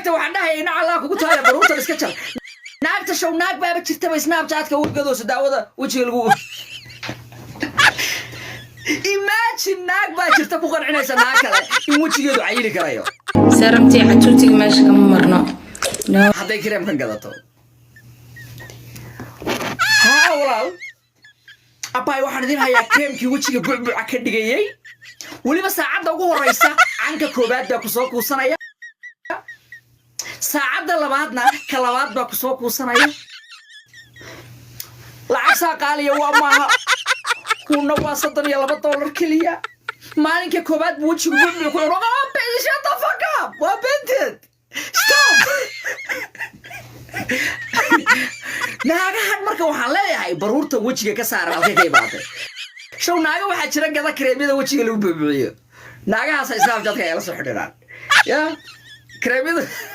naagta waxaan dhahay in Allah kugu taala baruurta iska jar naagta show naag baa jirta way snapchat-ka u gadooso daawada wajiga lagu imagine naag baa jirta ku qancinaysa naag kale in wajigeedu cayili karayo saramtii catuutiga meesha kama marno hadday kareem kan gadato haa walaal abay waxaan idin hayaa kareemkii wajiga buuca ka dhigayay waliba saacadda ugu horeysa canka koobaad baa ku soo kuusanaya saacadda labaadna ka labaad baa ku soo kuusanaya lacag qaaliya waa maaha kuna waa $32 kaliya maalinka koobaad buu wajigu buuca ku roqo shut the fuck up waa bented stop naagahan marka waxaan leeyahay baruurta wajiga ka saar halkay ka ibaatay show naaga waxaa jira gada kareemada wajiga lagu buubiyo naagahaas Snapchat-ka ay la soo xidhiidhaan ya kareemada